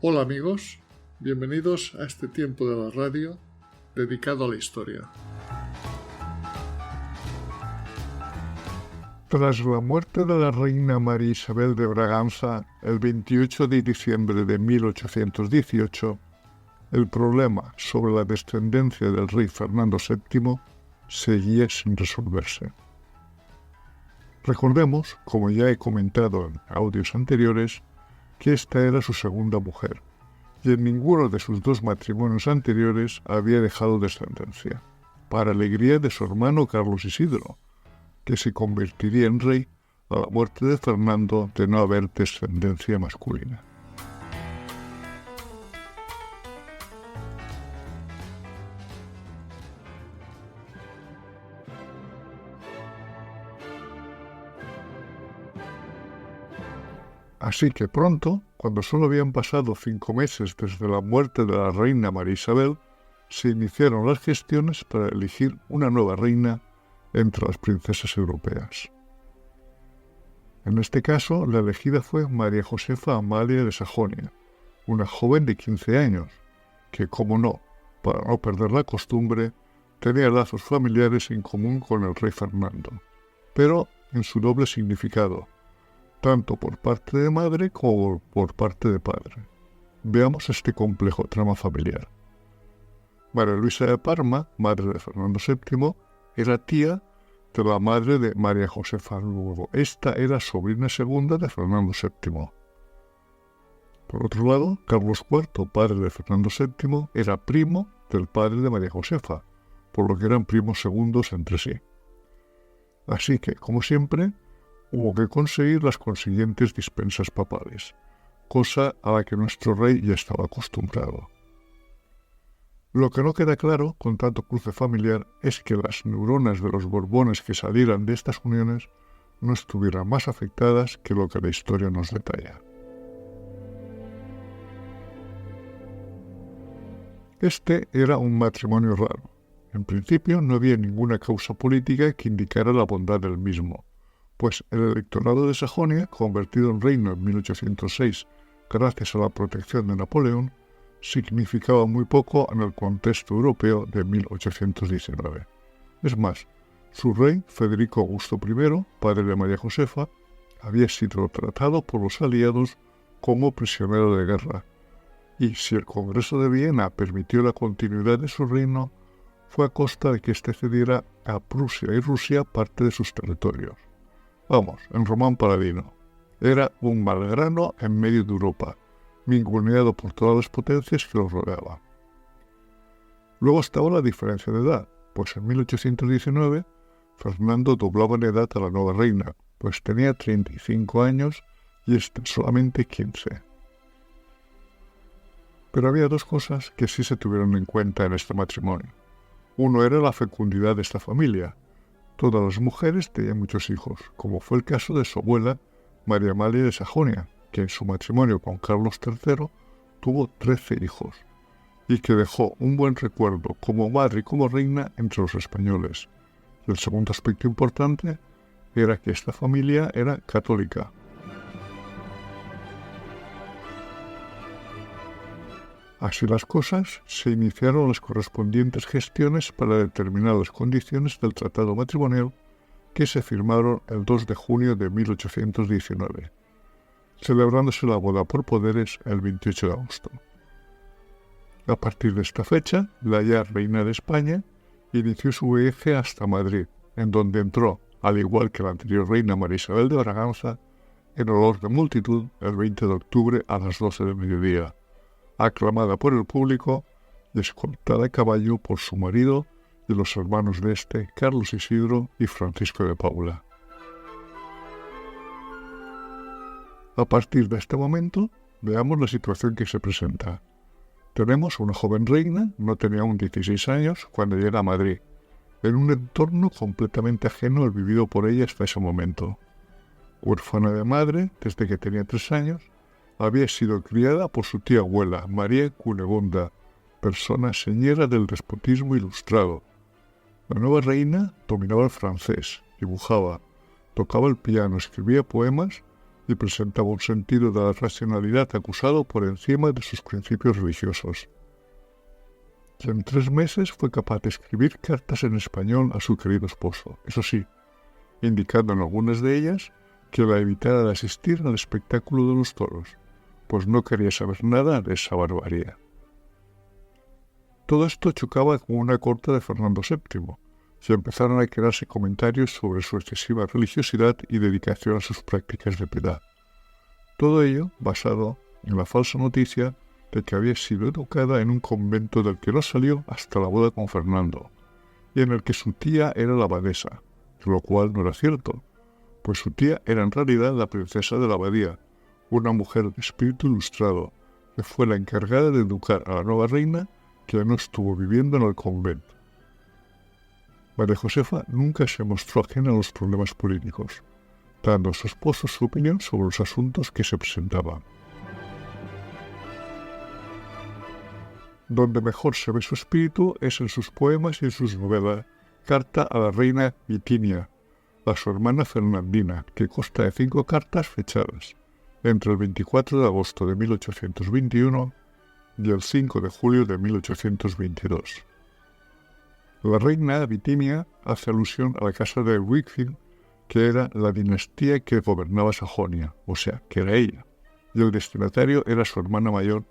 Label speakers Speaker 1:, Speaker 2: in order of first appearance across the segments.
Speaker 1: Hola amigos, bienvenidos a este tiempo de la radio dedicado a la historia.
Speaker 2: Tras la muerte de la reina María Isabel de Braganza el 28 de diciembre de 1818, el problema sobre la descendencia del rey Fernando VII seguía sin resolverse. Recordemos, como ya he comentado en audios anteriores, que esta era su segunda mujer, y en ninguno de sus dos matrimonios anteriores había dejado descendencia, para alegría de su hermano Carlos Isidro, que se convertiría en rey a la muerte de Fernando de no haber descendencia masculina. Así que pronto, cuando solo habían pasado 5 meses desde la muerte de la reina María Isabel, se iniciaron las gestiones para elegir una nueva reina entre las princesas europeas. En este caso, la elegida fue María Josefa Amalia de Sajonia, una joven de 15 años, que, como no, para no perder la costumbre, tenía lazos familiares en común con el rey Fernando, pero en su doble significado, tanto por parte de madre como por parte de padre. Veamos este complejo trama familiar. María Luisa de Parma, madre de Fernando VII, era tía de la madre de María Josefa luego. Esta era sobrina segunda de Fernando VII. Por otro lado, Carlos IV, padre de Fernando VII, era primo del padre de María Josefa, por lo que eran primos segundos entre sí. Así que, como siempre, hubo que conseguir las consiguientes dispensas papales, cosa a la que nuestro rey ya estaba acostumbrado. Lo que no queda claro con tanto cruce familiar es que las neuronas de los Borbones que salieran de estas uniones no estuvieran más afectadas que lo que la historia nos detalla. Este era un matrimonio raro. En principio no había ninguna causa política que indicara la bondad del mismo, pues el electorado de Sajonia, convertido en reino en 1806 gracias a la protección de Napoleón, significaba muy poco en el contexto europeo de 1819. Es más, su rey, Federico Augusto I, padre de María Josefa, había sido tratado por los aliados como prisionero de guerra, y si el Congreso de Viena permitió la continuidad de su reino, fue a costa de que éste cediera a Prusia y Rusia parte de sus territorios. Vamos, en Román Paladino. Era un malgrano en medio de Europa, ninguneado por todas las potencias que los rodeaban. Luego estaba la diferencia de edad, pues en 1819 Fernando doblaba en edad a la nueva reina, pues tenía 35 años y éste solamente 15. Pero había dos cosas que sí se tuvieron en cuenta en este matrimonio. Uno era la fecundidad de esta familia. Todas las mujeres tenían muchos hijos, como fue el caso de su abuela, María Amalia de Sajonia, que en su matrimonio con Carlos III tuvo 13 hijos, y que dejó un buen recuerdo como madre y como reina entre los españoles. Y el segundo aspecto importante era que esta familia era católica. Así las cosas, se iniciaron las correspondientes gestiones para determinar las condiciones del tratado matrimonial que se firmaron el 2 de junio de 1819, celebrándose la boda por poderes el 28 de agosto. A partir de esta fecha, la ya reina de España inició su viaje hasta Madrid, en donde entró, al igual que la anterior reina María Isabel de Braganza, en olor de multitud el 20 de octubre a las 12 del mediodía, aclamada por el público y escoltada a caballo por su marido y los hermanos de este, Carlos Isidro y Francisco de Paula. A partir de este momento, veamos la situación que se presenta. Tenemos una joven reina, no tenía aún 16 años, cuando llega a Madrid, en un entorno completamente ajeno al vivido por ella hasta ese momento. Huérfana de madre desde que tenía 3 años, había sido criada por su tía abuela, María Cunegonda, persona señera del despotismo ilustrado. La nueva reina dominaba el francés, dibujaba, tocaba el piano, escribía poemas y presentaba un sentido de la racionalidad acusado por encima de sus principios religiosos. Y en 3 meses fue capaz de escribir cartas en español a su querido esposo, eso sí, indicando en algunas de ellas que la evitara de asistir al espectáculo de los toros, pues no quería saber nada de esa barbarie. Todo esto chocaba con una corte de Fernando VII, y empezaron a crearse comentarios sobre su excesiva religiosidad y dedicación a sus prácticas de piedad. Todo ello basado en la falsa noticia de que había sido educada en un convento del que no salió hasta la boda con Fernando, y en el que su tía era la abadesa, lo cual no era cierto, pues su tía era en realidad la princesa de la abadía, una mujer de espíritu ilustrado, que fue la encargada de educar a la nueva reina que no estuvo viviendo en el convento. María Josefa nunca se mostró ajena a los problemas políticos, dando a su esposo su opinión sobre los asuntos que se presentaban. Donde mejor se ve su espíritu es en sus poemas y en sus novelas Carta a la reina Bitinia, a su hermana Fernandina, que consta de 5 cartas fechadas entre el 24 de agosto de 1821 y el 5 de julio de 1822. La reina Bitinia hace alusión a la casa de Wakefield, que era la dinastía que gobernaba Sajonia, o sea, que era ella, y el destinatario era su hermana mayor,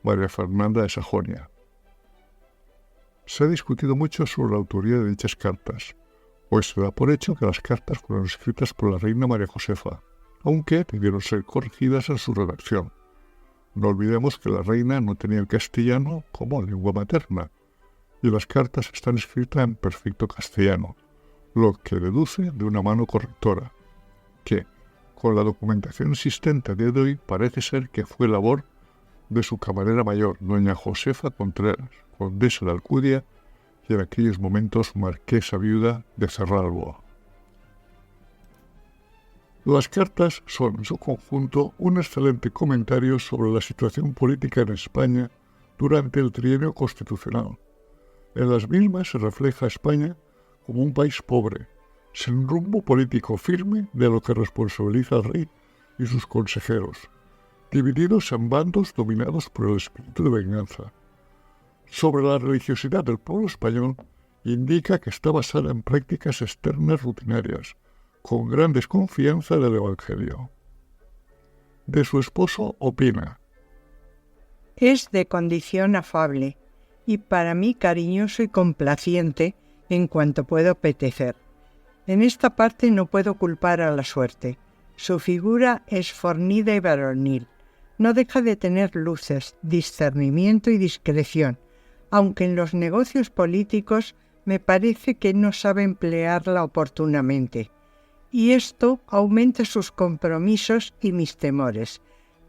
Speaker 2: María Fernanda de Sajonia. Se ha discutido mucho sobre la autoría de dichas cartas, pues se da por hecho que las cartas fueron escritas por la reina María Josefa, aunque debieron ser corregidas en su redacción. No olvidemos que la reina no tenía el castellano como lengua materna, y las cartas están escritas en perfecto castellano, lo que deduce de una mano correctora, que, con la documentación existente a día de hoy, parece ser que fue labor de su camarera mayor, doña Josefa Contreras, condesa de Alcudia, y en aquellos momentos marquesa viuda de Cerralbo. Las cartas son, en su conjunto, un excelente comentario sobre la situación política en España durante el trienio constitucional. En las mismas se refleja a España como un país pobre, sin rumbo político firme de lo que responsabiliza al rey y sus consejeros, divididos en bandos dominados por el espíritu de venganza. Sobre la religiosidad del pueblo español, indica que está basada en prácticas externas rutinarias, con gran desconfianza del Evangelio. De su esposo opina:
Speaker 3: es de condición afable y para mí cariñoso y complaciente en cuanto puedo apetecer. En esta parte no puedo culpar a la suerte. Su figura es fornida y varonil. No deja de tener luces, discernimiento y discreción, aunque en los negocios políticos me parece que no sabe emplearla oportunamente. Y esto aumenta sus compromisos y mis temores.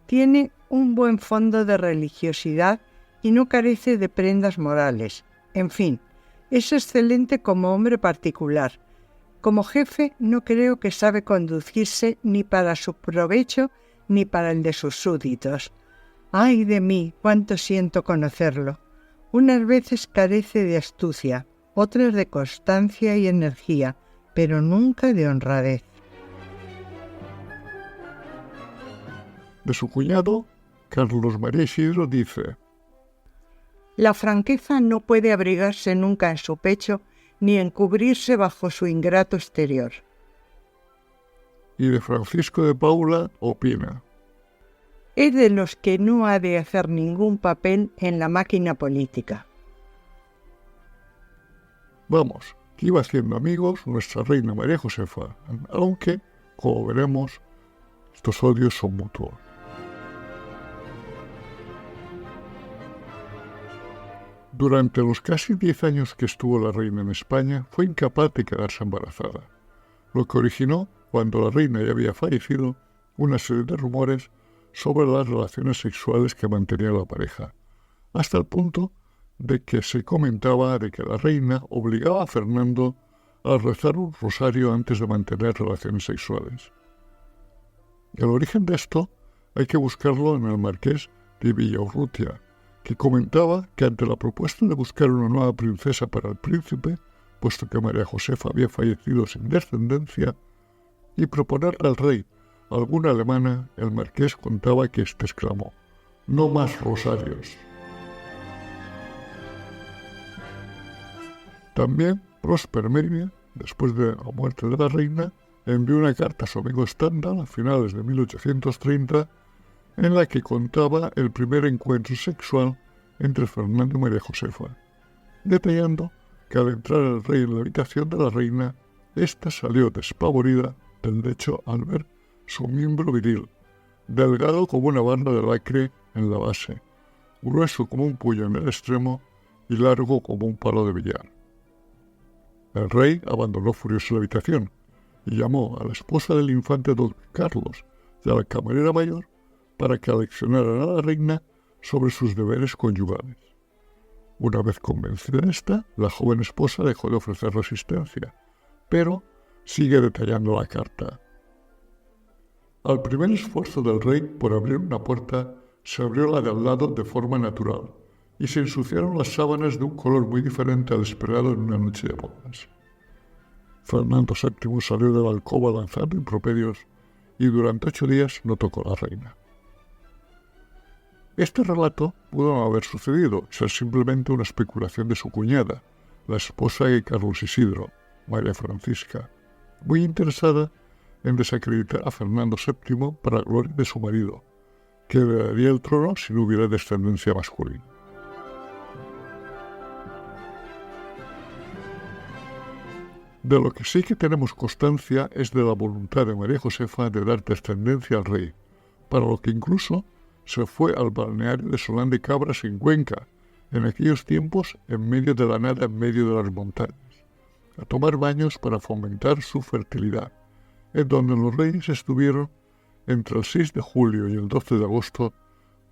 Speaker 3: Tiene un buen fondo de religiosidad y no carece de prendas morales. En fin, es excelente como hombre particular. Como jefe no creo que sabe conducirse ni para su provecho ni para el de sus súbditos. ¡Ay de mí, cuánto siento conocerlo! Unas veces carece de astucia, otras de constancia y energía, pero nunca de honradez.
Speaker 2: De su cuñado, Carlos María Isidro, dice:
Speaker 3: la franqueza no puede abrigarse nunca en su pecho ni encubrirse bajo su ingrato exterior.
Speaker 2: Y de Francisco de Paula opina:
Speaker 3: es de los que no ha de hacer ningún papel en la máquina política.
Speaker 2: Vamos, que iba haciendo amigos nuestra reina María Josefa, aunque, como veremos, estos odios son mutuos. Durante los casi 10 años que estuvo la reina en España, fue incapaz de quedarse embarazada, lo que originó, cuando la reina ya había fallecido, una serie de rumores sobre las relaciones sexuales que mantenía la pareja, hasta el punto de que se comentaba de que la reina obligaba a Fernando a rezar un rosario antes de mantener relaciones sexuales. El origen de esto hay que buscarlo en el marqués de Villaurrutia, que comentaba que ante la propuesta de buscar una nueva princesa para el príncipe, puesto que María Josefa había fallecido sin descendencia, y proponerle al rey alguna alemana, el marqués contaba que éste exclamó: «¡No más rosarios!». También Prosper Mérimée, después de la muerte de la reina, envió una carta a su amigo Stendhal a finales de 1830 en la que contaba el primer encuentro sexual entre Fernando y María Josefa, detallando que al entrar el rey en la habitación de la reina, ésta salió despavorida del lecho al ver su miembro viril, delgado como una banda de lacre en la base, grueso como un puño en el extremo y largo como un palo de billar. El rey abandonó furioso la habitación y llamó a la esposa del infante don Carlos y a la camarera mayor para que aleccionaran a la reina sobre sus deberes conyugales. Una vez convencida esta, la joven esposa dejó de ofrecer resistencia, pero sigue detallando la carta. Al primer esfuerzo del rey por abrir una puerta, se abrió la de al lado de forma natural, y se ensuciaron las sábanas de un color muy diferente al esperado en una noche de bodas. Fernando VII salió de la alcoba lanzando improperios y durante 8 días no tocó a la reina. Este relato pudo no haber sucedido, ser simplemente una especulación de su cuñada, la esposa de Carlos Isidro, María Francisca, muy interesada en desacreditar a Fernando VII para gloria de su marido, que heredaría el trono si no hubiera descendencia masculina. De lo que sí que tenemos constancia es de la voluntad de María Josefa de dar descendencia al rey, para lo que incluso se fue al balneario de Solán de Cabras en Cuenca, en aquellos tiempos en medio de la nada, en medio de las montañas, a tomar baños para fomentar su fertilidad, en donde los reyes estuvieron entre el 6 de julio y el 12 de agosto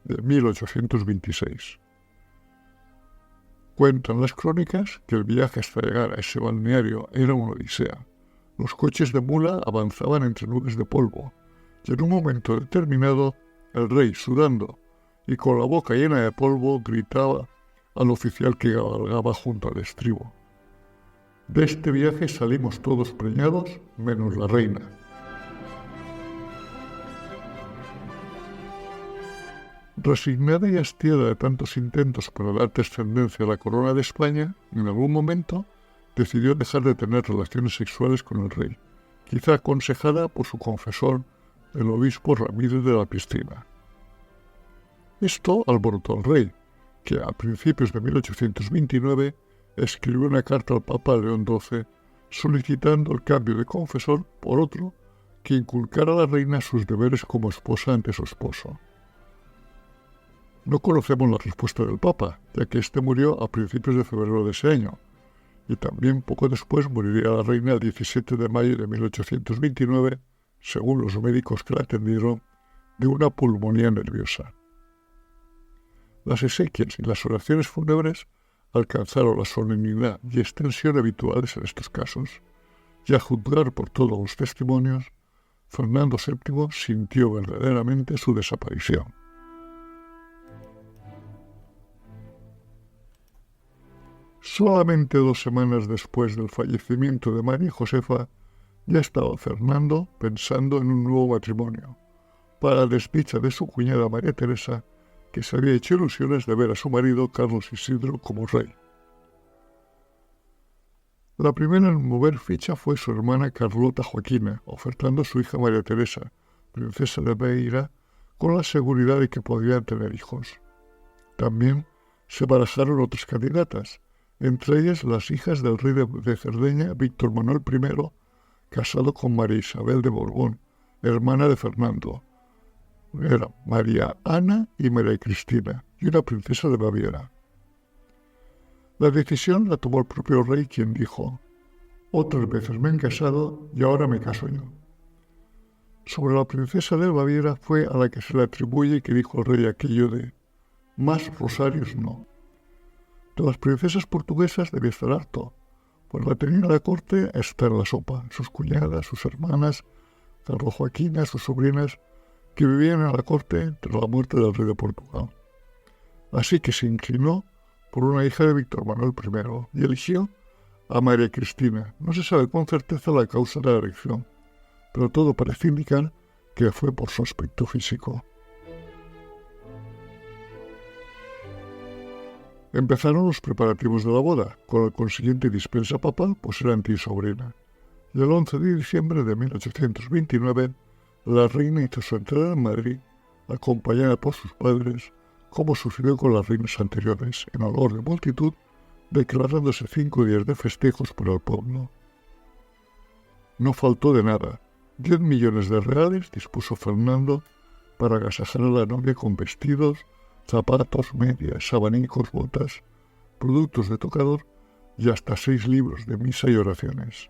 Speaker 2: de 1826. Cuentan las crónicas que el viaje hasta llegar a ese balneario era una odisea. Los coches de mula avanzaban entre nubes de polvo, y en un momento determinado, el rey, sudando y con la boca llena de polvo, gritaba al oficial que cabalgaba junto al estribo: «De este viaje salimos todos preñados, menos la reina». Resignada y hastiada de tantos intentos para dar descendencia a la corona de España, en algún momento decidió dejar de tener relaciones sexuales con el rey, quizá aconsejada por su confesor, el obispo Ramírez de la Piscina. Esto alborotó al rey, que a principios de 1829 escribió una carta al Papa León XII solicitando el cambio de confesor por otro que inculcara a la reina sus deberes como esposa ante su esposo. No conocemos la respuesta del Papa, ya que éste murió a principios de febrero de ese año, y también poco después moriría la reina el 17 de mayo de 1829, según los médicos que la atendieron, de una pulmonía nerviosa. Las exequias y las oraciones fúnebres alcanzaron la solemnidad y extensión habituales en estos casos, y a juzgar por todos los testimonios, Fernando VII sintió verdaderamente su desaparición. Solamente 2 semanas después del fallecimiento de María Josefa, ya estaba Fernando pensando en un nuevo matrimonio, para desdicha de su cuñada María Teresa, que se había hecho ilusiones de ver a su marido Carlos Isidro como rey. La primera en mover ficha fue su hermana Carlota Joaquina, ofertando a su hija María Teresa, princesa de Beira, con la seguridad de que podrían tener hijos. También se barajaron otras candidatas, entre ellas las hijas del rey de Cerdeña, Víctor Manuel I, casado con María Isabel de Borbón, hermana de Fernando. Eran María Ana y María Cristina, y una princesa de Baviera. La decisión la tomó el propio rey, quien dijo: «Otras veces me han casado y ahora me caso yo». Sobre la princesa de Baviera fue a la que se le atribuye que dijo el rey aquello de «más rosarios no». De las princesas portuguesas debía estar harto, pues la tenían a la corte hasta en la sopa, sus cuñadas, sus hermanas, Carlos Joaquina, sus sobrinas, que vivían a la corte tras la muerte del rey de Portugal. Así que se inclinó por una hija de Víctor Manuel I y eligió a María Cristina. No se sabe con certeza la causa de la elección, pero todo parece indicar que fue por su aspecto físico. Empezaron los preparativos de la boda, con el consiguiente dispensa papal, pues era antisobrina. Y el 11 de diciembre de 1829, la reina hizo su entrada en Madrid, acompañada por sus padres, como sucedió con las reinas anteriores, en olor de multitud, declarándose 5 días de festejos por el pueblo. No faltó de nada. 10 millones de reales dispuso Fernando para agasajar a la novia con vestidos, zapatos, medias, abanicos, botas, productos de tocador y hasta 6 libros de misa y oraciones.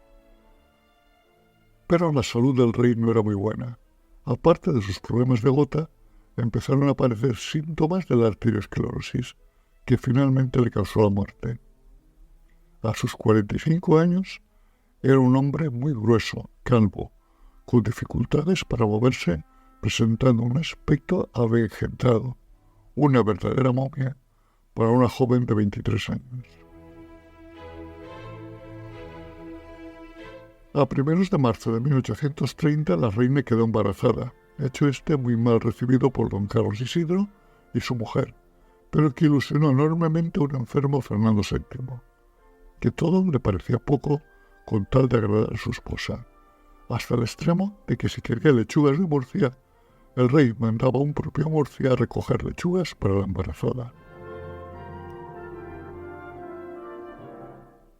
Speaker 2: Pero la salud del rey no era muy buena. Aparte de sus problemas de gota, empezaron a aparecer síntomas de la arteriosclerosis, que finalmente le causó la muerte. A sus 45 años, era un hombre muy grueso, calvo, con dificultades para moverse, presentando un aspecto avejentado, una verdadera momia para una joven de 23 años. A primeros de marzo de 1830 la reina quedó embarazada, hecho muy mal recibido por don Carlos Isidro y su mujer, pero que ilusionó enormemente a un enfermo Fernando VII, que todo le parecía poco con tal de agradar a su esposa, hasta el extremo de que si quería lechugas de Murcia, el rey mandaba a un propio Murcia a recoger lechugas para la embarazada.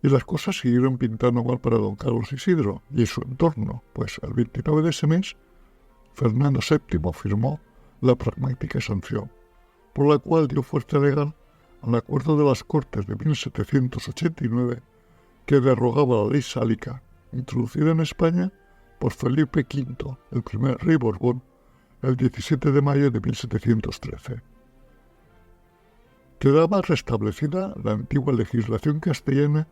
Speaker 2: Y las cosas siguieron pintando mal para don Carlos Isidro y su entorno, pues el 29 de ese mes, Fernando VII firmó la pragmática sanción, por la cual dio fuerza legal al acuerdo de las Cortes de 1789 que derogaba la ley sálica, introducida en España por Felipe V, el primer rey Borbón, el 17 de mayo de 1713. Quedaba restablecida la antigua legislación castellana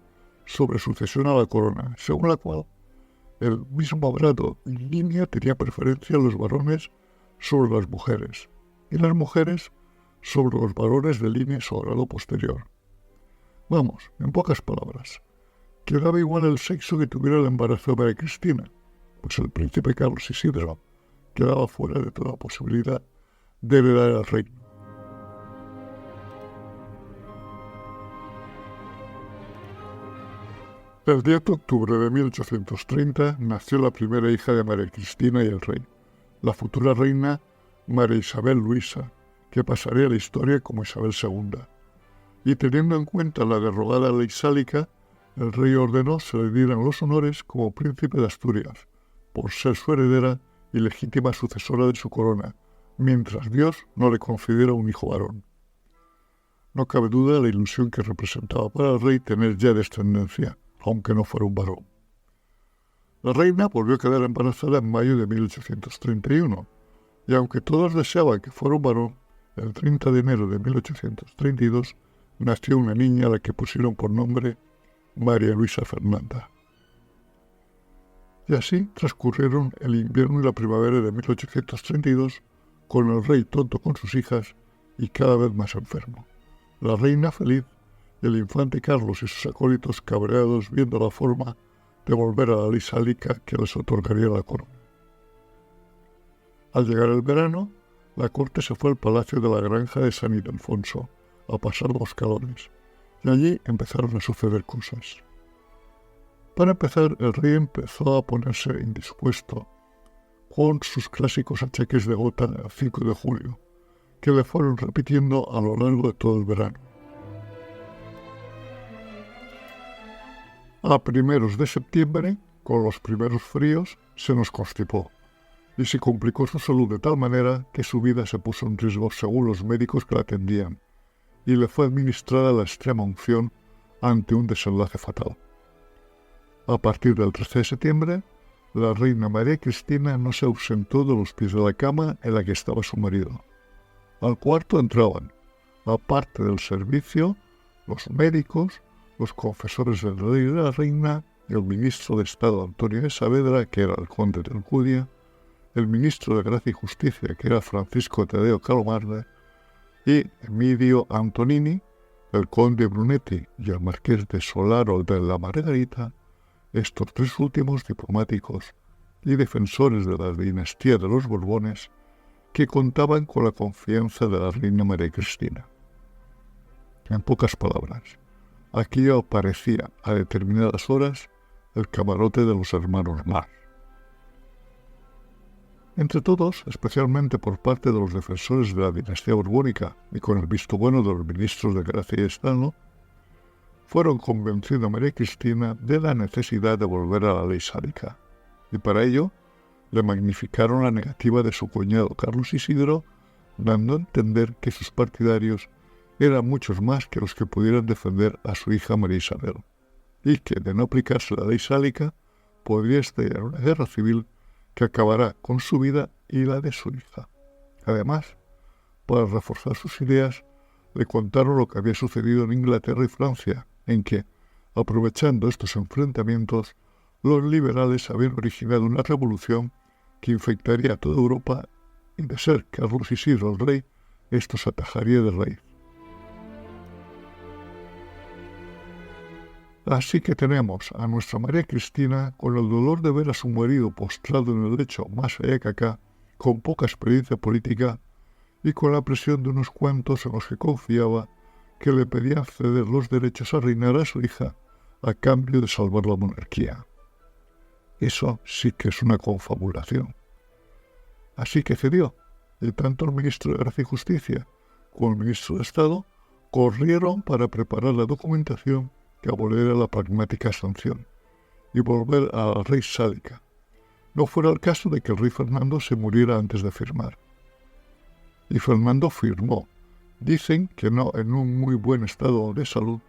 Speaker 2: sobre sucesión a la corona, según la cual el mismo grado y línea tenía preferencia a los varones sobre las mujeres, y las mujeres sobre los varones de línea o grado posterior. Vamos, en pocas palabras, quedaba igual el sexo que tuviera el embarazo de María Cristina, pues el príncipe Carlos Isidro quedaba fuera de toda posibilidad de heredar el reino. El 10 de octubre de 1830 nació la primera hija de María Cristina y el rey, la futura reina María Isabel Luisa, que pasaría a la historia como Isabel II. Y teniendo en cuenta la derogada ley sálica, el rey ordenó se le dieran los honores como príncipe de Asturias, por ser su heredera y legítima sucesora de su corona, mientras Dios no le concediera un hijo varón. No cabe duda de la ilusión que representaba para el rey tener ya descendencia, aunque no fuera un varón. La reina volvió a quedar embarazada en mayo de 1831, y aunque todos deseaban que fuera un varón, el 30 de enero de 1832 nació una niña a la que pusieron por nombre María Luisa Fernanda. Y así transcurrieron el invierno y la primavera de 1832, con el rey tonto con sus hijas y cada vez más enfermo, la reina feliz y el infante Carlos y sus acólitos cabreados viendo la forma de volver a la ley sálica que les otorgaría la corona. Al llegar el verano, la corte se fue al palacio de la granja de San Ildefonso a pasar los calores, y allí empezaron a suceder cosas. Para empezar, el rey empezó a ponerse indispuesto con sus clásicos achaques de gota el 5 de julio, que le fueron repitiendo a lo largo de todo el verano. A primeros de septiembre, con los primeros fríos, se nos constipó y se complicó su salud de tal manera que su vida se puso en riesgo según los médicos que la atendían, y le fue administrada la extrema unción ante un desenlace fatal. A partir del 13 de septiembre, la reina María Cristina no se ausentó de los pies de la cama en la que estaba su marido. Al cuarto entraban, aparte del servicio, los médicos, los confesores del rey y de la reina, el ministro de Estado Antonio de Saavedra, que era el conde de Alcudia, el ministro de Gracia y Justicia, que era Francisco Tadeo Calomarde, y Emidio Antonini, el conde Brunetti y el marqués de Solaro de la Margarita, estos tres últimos diplomáticos y defensores de la dinastía de los Borbones que contaban con la confianza de la reina María Cristina. En pocas palabras, aquí aparecía a determinadas horas el camarote de los hermanos Marr. Entre todos, especialmente por parte de los defensores de la dinastía borbónica y con el visto bueno de los ministros de Gracia y Estado, fueron convenciendo a María Cristina de la necesidad de volver a la ley sálica, y para ello le magnificaron la negativa de su cuñado Carlos Isidro, dando a entender que sus partidarios eran muchos más que los que pudieran defender a su hija María Isabel, y que, de no aplicarse la ley sálica, podría estallar una guerra civil que acabará con su vida y la de su hija. Además, para reforzar sus ideas, le contaron lo que había sucedido en Inglaterra y Francia, en que, aprovechando estos enfrentamientos, los liberales habían originado una revolución que infectaría a toda Europa y, de ser Carlos Isidro el rey, esto se atajaría de raíz. Así que tenemos a nuestra María Cristina con el dolor de ver a su marido postrado en el lecho más allá que acá, con poca experiencia política y con la presión de unos cuantos en los que confiaba que le pedían ceder los derechos a reinar a su hija a cambio de salvar la monarquía. Eso sí que es una confabulación. Así que cedió, y tanto el ministro de Gracia y Justicia como el ministro de Estado corrieron para preparar la documentación que aboliera la pragmática sanción y volver a la ley sálica, no fuera el caso de que el rey Fernando se muriera antes de firmar. Y Fernando firmó, dicen que no en un muy buen estado de salud,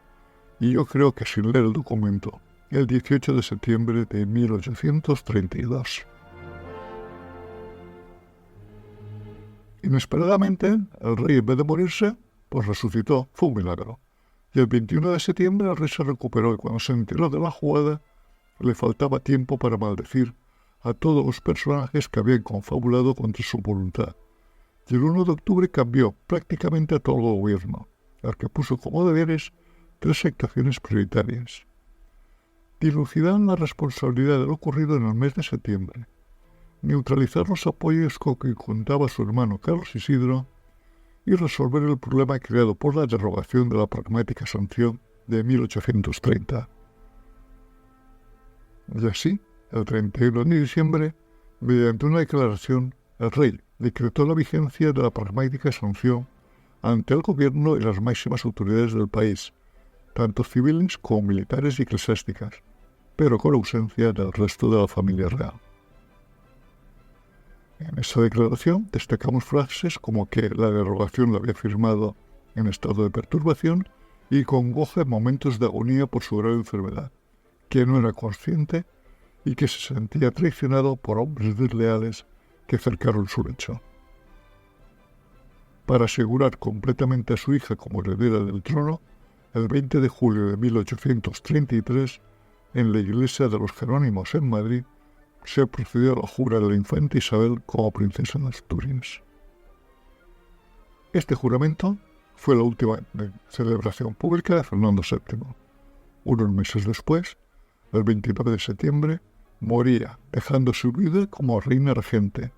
Speaker 2: y yo creo que sin leer el documento, el 18 de septiembre de 1832. Inesperadamente, el rey, en vez de morirse, pues resucitó, fue un milagro. Y el 21 de septiembre el rey se recuperó y cuando se enteró de la jugada, le faltaba tiempo para maldecir a todos los personajes que habían confabulado contra su voluntad. Y el 1 de octubre cambió prácticamente a todo el gobierno, al que puso como deberes 3 actuaciones prioritarias. Dilucidar la responsabilidad de lo ocurrido en el mes de septiembre, neutralizar los apoyos con que contaba su hermano Carlos Isidro y resolver el problema creado por la derogación de la pragmática sanción de 1830. Y así, el 31 de diciembre, mediante una declaración, el rey decretó la vigencia de la pragmática sanción ante el gobierno y las máximas autoridades del país, tanto civiles como militares y eclesiásticas, pero con ausencia del resto de la familia real. En esa declaración destacamos frases como que la derogación la había firmado en estado de perturbación y congoja en momentos de agonía por su grave enfermedad, que no era consciente y que se sentía traicionado por hombres desleales que cercaron su lecho. Para asegurar completamente a su hija como heredera del trono, el 20 de julio de 1833, en la iglesia de los Jerónimos en Madrid, se procedió a la jura de la infanta Isabel como princesa de Asturias. Este juramento fue la última celebración pública de Fernando VII. Unos meses después, el 29 de septiembre, moría, dejando su vida como reina regente,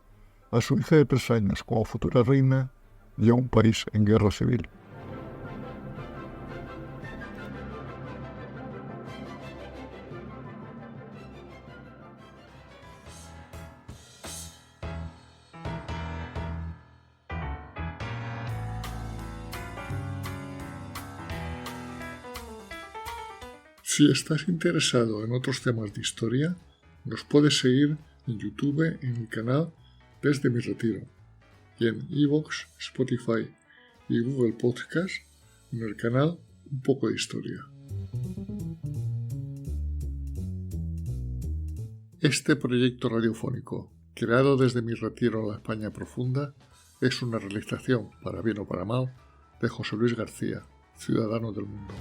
Speaker 2: a su hija de 3 años como futura reina y a un país en guerra civil.
Speaker 1: Si estás interesado en otros temas de historia, nos puedes seguir en YouTube en mi canal Desde mi Retiro y en iVoox, Spotify y Google Podcast en el canal Un poco de Historia. Este proyecto radiofónico, creado desde mi retiro en la España profunda, es una realización, para bien o para mal, de José Luis García, ciudadano del mundo.